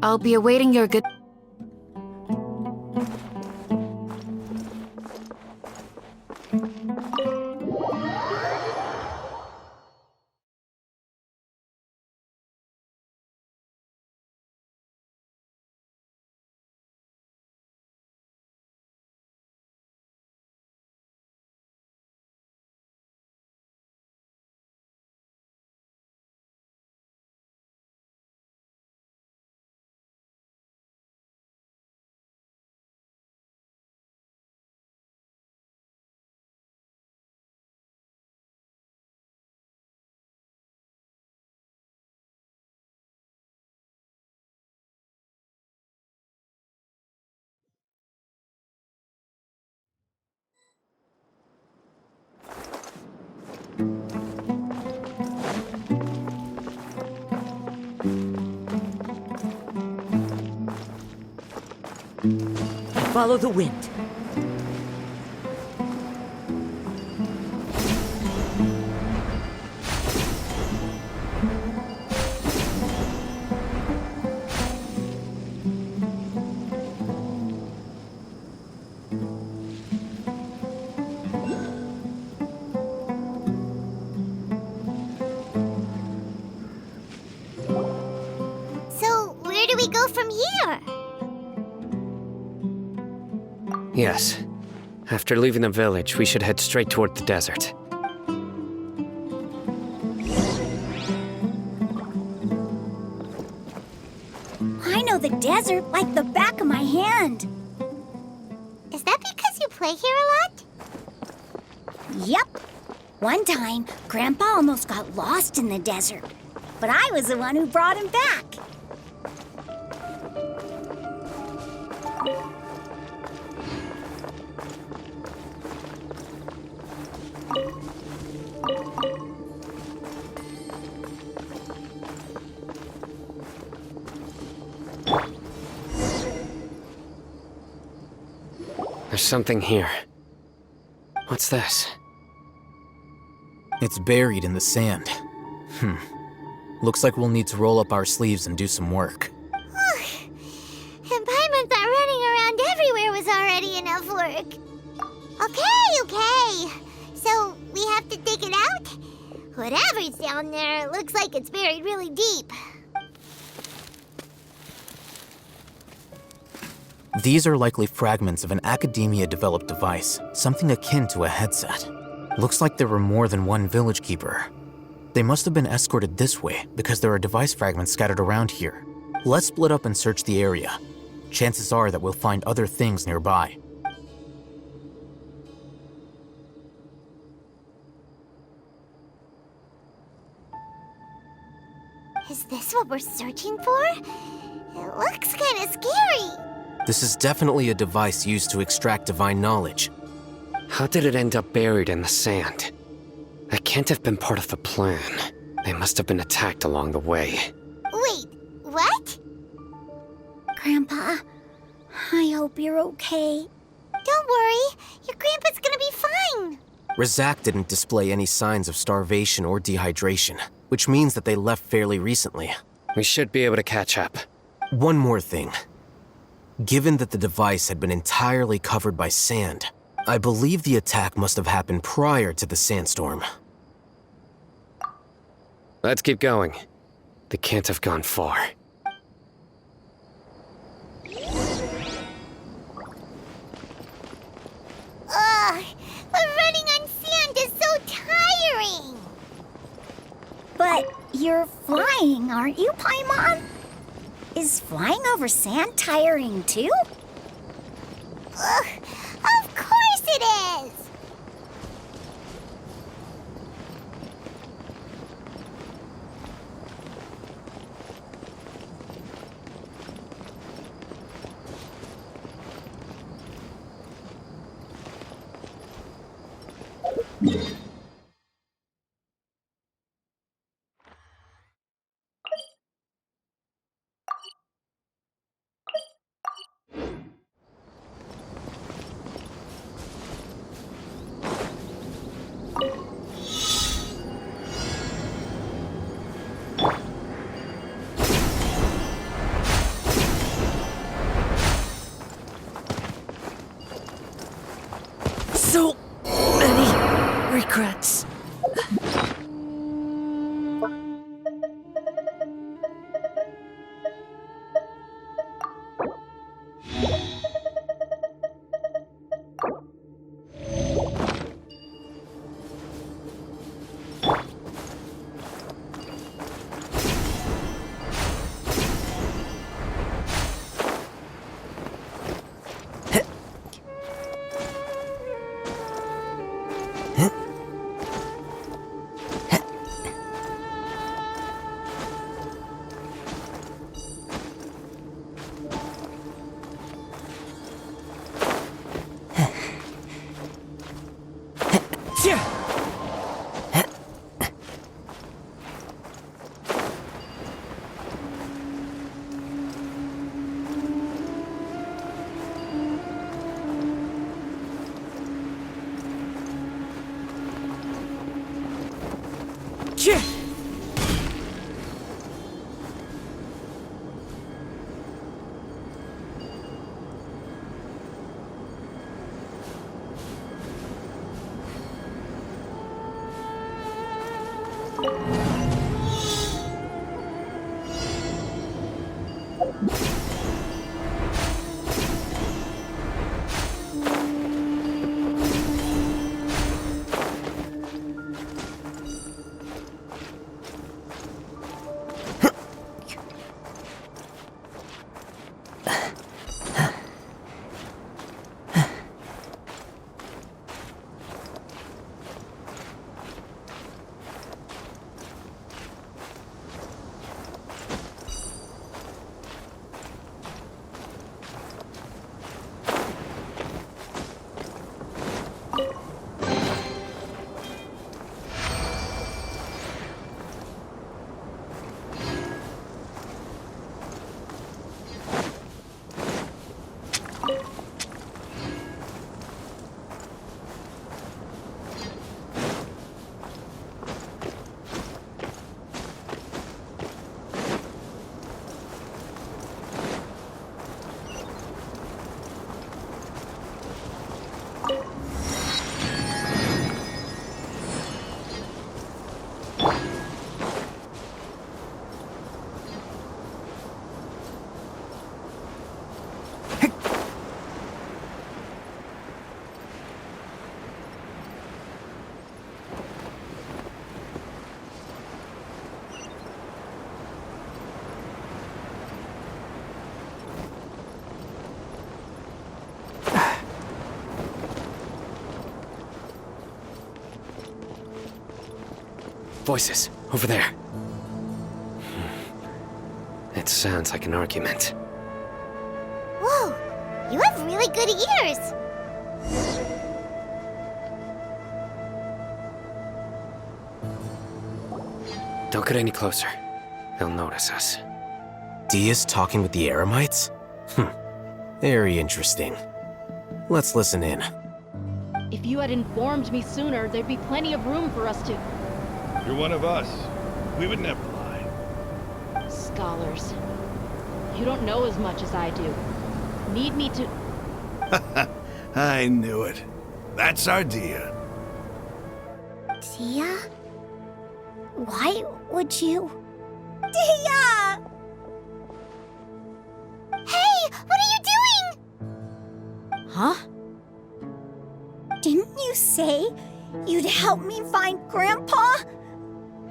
I'll be awaiting your good... Follow the wind. So, where do we go from here? Yes. After leaving the village, we should head straight toward the desert. I know the desert like the back of my hand. Is that because you play here a lot? Yep. One time, Grandpa almost got lost in the desert, but I was the one who brought him back. There's something here. What's this? It's buried in the sand. Looks like we'll need to roll up our sleeves and do some work. And Paimon thought running around everywhere was already enough work. Okay. So, we have to dig it out? Whatever's down there, it looks like it's buried really deep. These are likely fragments of an academia-developed device, something akin to a headset. Looks like there were more than one village keeper. They must have been escorted this way because there are device fragments scattered around here. Let's split up and search the area. Chances are that we'll find other things nearby. Is this what we're searching for? It looks kind of scary. This is definitely a device used to extract divine knowledge. How did it end up buried in the sand? That can't have been part of the plan. They must have been attacked along the way. Wait, what? Grandpa, I hope you're okay. Don't worry, your grandpa's gonna be fine. Razak didn't display any signs of starvation or dehydration, which means that they left fairly recently. We should be able to catch up. One more thing. Given that the device had been entirely covered by sand, I believe the attack must have happened prior to the sandstorm. Let's keep going. They can't have gone far. Ugh, but running on sand is so tiring. But you're flying, aren't you, Paimon? Is flying over sand tiring too? Ugh, of course it is! Voices, over there. It sounds like an argument. Whoa, you have really good ears. Don't get any closer. They'll notice us. Dia's talking with the Eremites? Very interesting. Let's listen in. If you had informed me sooner, there'd be plenty of room for us to... You're one of us. We would never lie. Scholars. You don't know as much as I do. Need me to... I knew it. That's our Dia. Dia? Why would you? Dia! Hey, what are you doing? Huh? Didn't you say you'd help me find Grandpa?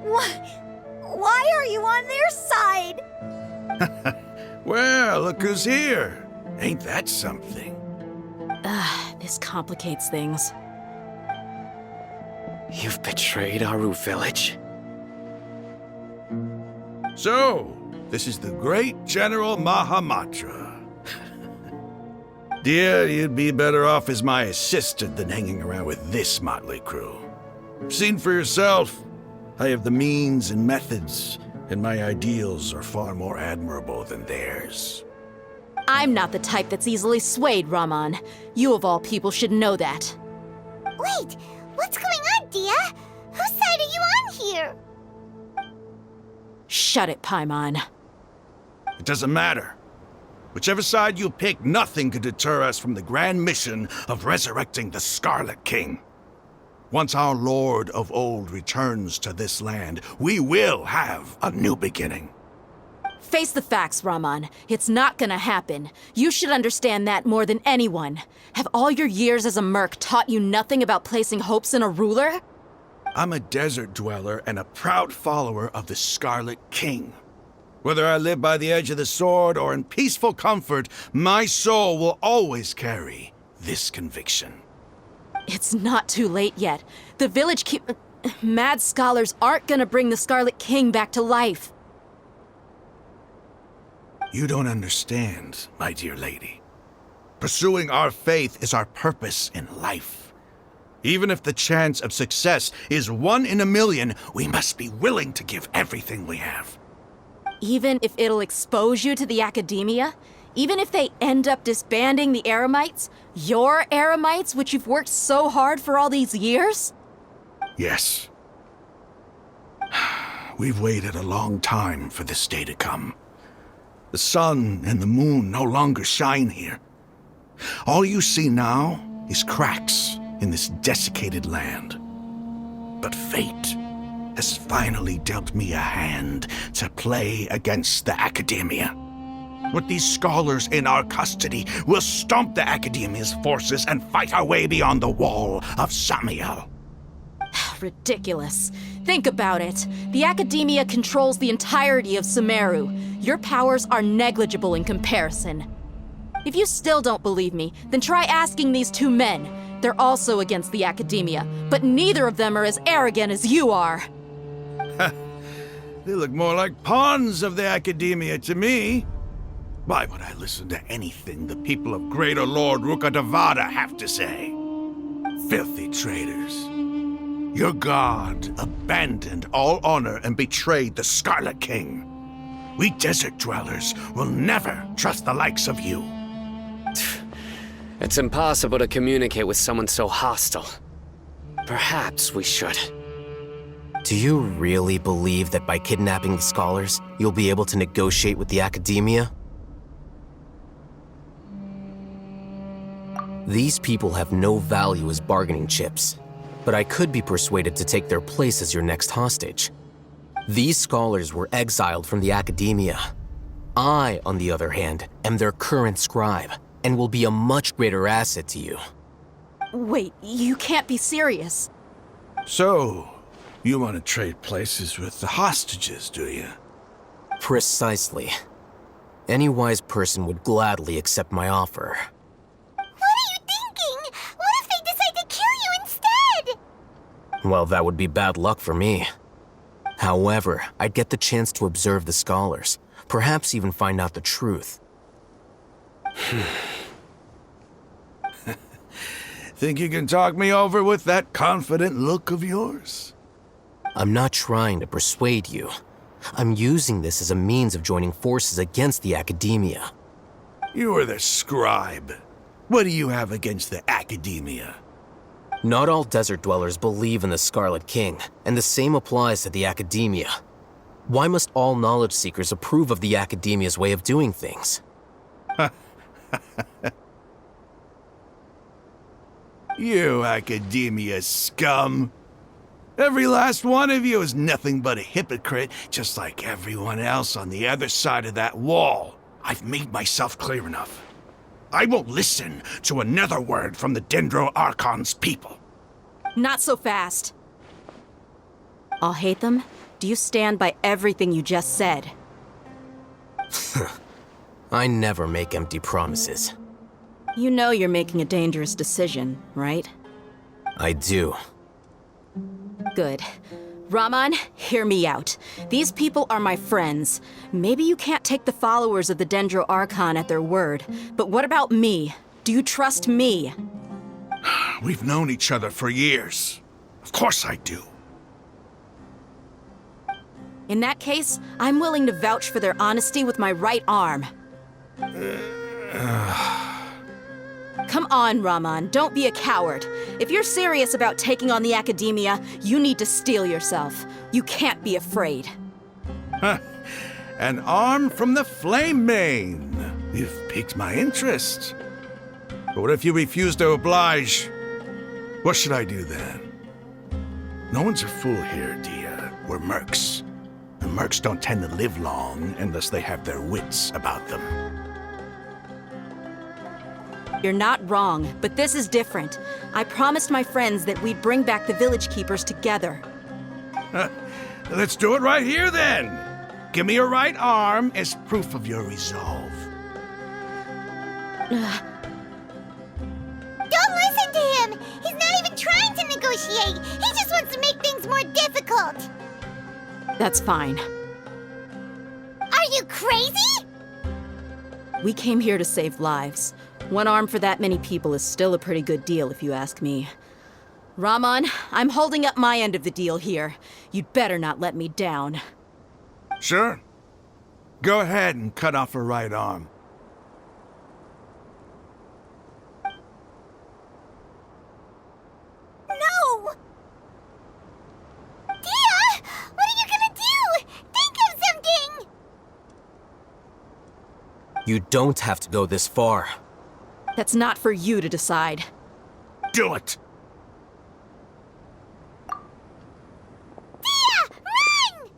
Why are you on their side? Well, look who's here. Ain't that something? This complicates things. You've betrayed Aru village? So, this is the great General Mahamatra. Dear, you'd be better off as my assistant than hanging around with this motley crew. Seen for yourself, I have the means and methods, and my ideals are far more admirable than theirs. I'm not the type that's easily swayed, Raman. You of all people should know that. Wait, what's going on, Dia? Whose side are you on here? Shut it, Paimon. It doesn't matter. Whichever side you pick, nothing could deter us from the grand mission of resurrecting the Scarlet King. Once our Lord of Old returns to this land, we will have a new beginning. Face the facts, Raman. It's not gonna happen. You should understand that more than anyone. Have all your years as a merc taught you nothing about placing hopes in a ruler? I'm a desert dweller and a proud follower of the Scarlet King. Whether I live by the edge of the sword or in peaceful comfort, my soul will always carry this conviction. It's not too late yet. The village mad scholars aren't gonna bring the Scarlet King back to life. You don't understand, my dear lady. Pursuing our faith is our purpose in life. Even if the chance of success is 1 in a million, we must be willing to give everything we have. Even if it'll expose you to the academia? Even if they end up disbanding the Eremites? Your Eremites, which you've worked so hard for all these years? Yes. We've waited a long time for this day to come. The sun and the moon no longer shine here. All you see now is cracks in this desiccated land. But fate has finally dealt me a hand to play against the Academia. With these scholars in our custody, we'll stomp the Academia's forces and fight our way beyond the wall of Samiel. Ridiculous. Think about it. The Academia controls the entirety of Sumeru. Your powers are negligible in comparison. If you still don't believe me, then try asking these 2 men. They're also against the Academia, but neither of them are as arrogant as you are. They look more like pawns of the Academia to me. Why would I listen to anything the people of Greater Lord Rukkhadevada have to say? Filthy traitors. Your god abandoned all honor and betrayed the Scarlet King. We desert dwellers will never trust the likes of you. It's impossible to communicate with someone so hostile. Perhaps we should. Do you really believe that by kidnapping the scholars, you'll be able to negotiate with the Academia? These people have no value as bargaining chips, but I could be persuaded to take their place as your next hostage. These scholars were exiled from the Academia. I, on the other hand, am their current scribe, and will be a much greater asset to you. Wait, you can't be serious. So, you want to trade places with the hostages, do you? Precisely. Any wise person would gladly accept my offer. What are you thinking? What if they decide to kill you instead? Well, that would be bad luck for me. However, I'd get the chance to observe the scholars, perhaps even find out the truth. Think you can talk me over with that confident look of yours? I'm not trying to persuade you. I'm using this as a means of joining forces against the Academia. You are the scribe. What do you have against the Academia? Not all desert dwellers believe in the Scarlet King, and the same applies to the Academia. Why must all knowledge seekers approve of the Academia's way of doing things? You Academia scum. Every last one of you is nothing but a hypocrite, just like everyone else on the other side of that wall. I've made myself clear enough. I won't listen to another word from the Dendro Archon's people. Not so fast. I'll hate them. Do you stand by everything you just said? I never make empty promises. You know you're making a dangerous decision, right? I do. Good. Raman, hear me out. These people are my friends. Maybe you can't take the followers of the Dendro Archon at their word, but what about me? Do you trust me? We've known each other for years. Of course I do. In that case, I'm willing to vouch for their honesty with my right arm. Come on, Raman, don't be a coward. If you're serious about taking on the Academia, you need to steel yourself. You can't be afraid. An arm from the Flame Mane. You've piqued my interest. But what if you refuse to oblige? What should I do then? No one's a fool here, Dia. We're mercs. And mercs don't tend to live long unless they have their wits about them. You're not wrong, but this is different. I promised my friends that we'd bring back the village keepers together. Let's do it right here then. Give me your right arm as proof of your resolve. Don't listen to him! He's not even trying to negotiate! He just wants to make things more difficult! That's fine. Are you crazy? We came here to save lives. One arm for that many people is still a pretty good deal, if you ask me. Rahman, I'm holding up my end of the deal here. You'd better not let me down. Sure. Go ahead and cut off her right arm. No! Dia! What are you gonna do? Think of something! You don't have to go this far. That's not for you to decide. Do it! Dia! Run!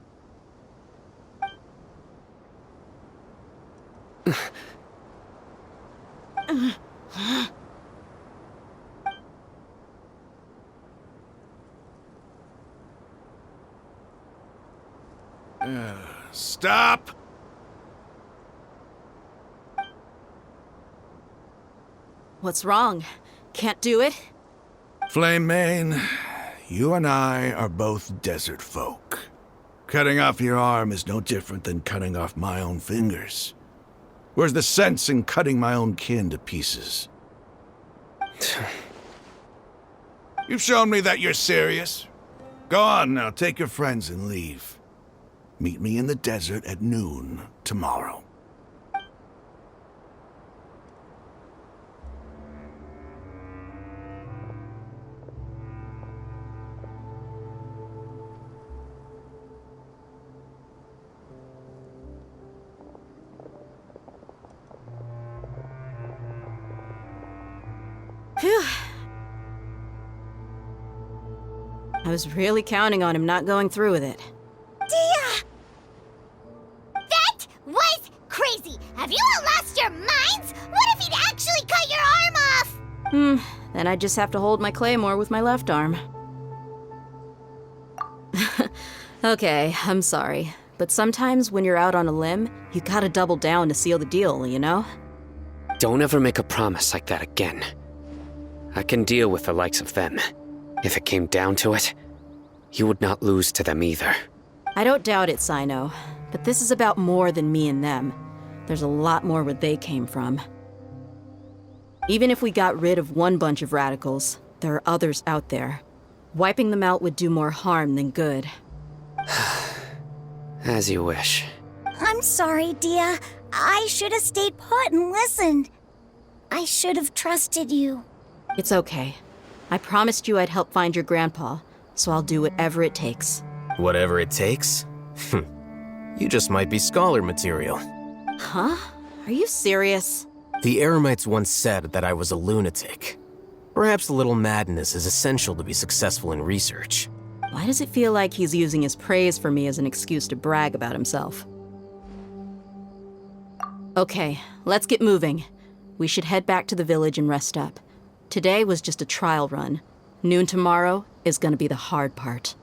Stop! What's wrong? Can't do it? Flame Mane, you and I are both desert folk. Cutting off your arm is no different than cutting off my own fingers. Where's the sense in cutting my own kin to pieces? You've shown me that you're serious. Go on now, take your friends and leave. Meet me in the desert at noon tomorrow. Phew. I was really counting on him not going through with it. Dia! That was crazy! Have you all lost your minds? What if he'd actually cut your arm off? Then I just have to hold my claymore with my left arm. Okay, I'm sorry. But sometimes when you're out on a limb, you gotta double down to seal the deal, you know? Don't ever make a promise like that again. I can deal with the likes of them. If it came down to it, you would not lose to them either. I don't doubt it, Sino. But this is about more than me and them. There's a lot more where they came from. Even if we got rid of one bunch of radicals, there are others out there. Wiping them out would do more harm than good. As you wish. I'm sorry, Dia. I should have stayed put and listened. I should have trusted you. It's okay. I promised you I'd help find your grandpa, so I'll do whatever it takes. Whatever it takes? You just might be scholar material. Huh? Are you serious? The Eremites once said that I was a lunatic. Perhaps a little madness is essential to be successful in research. Why does it feel like he's using his praise for me as an excuse to brag about himself? Okay, let's get moving. We should head back to the village and rest up. Today was just a trial run. Noon tomorrow is gonna be the hard part.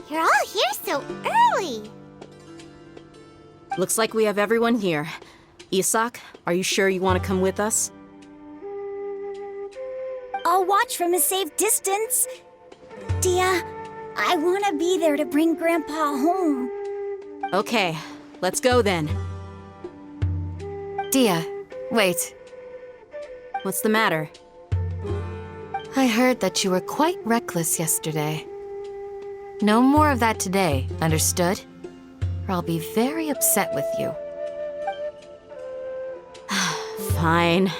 You're all here so early. Looks like we have everyone here. Isak, are you sure you want to come with us? I'll watch from a safe distance. Dia, I want to be there to bring Grandpa home. Okay, let's go then. Dia, wait. What's the matter? I heard that you were quite reckless yesterday. No more of that today, understood? Or I'll be very upset with you. Fine.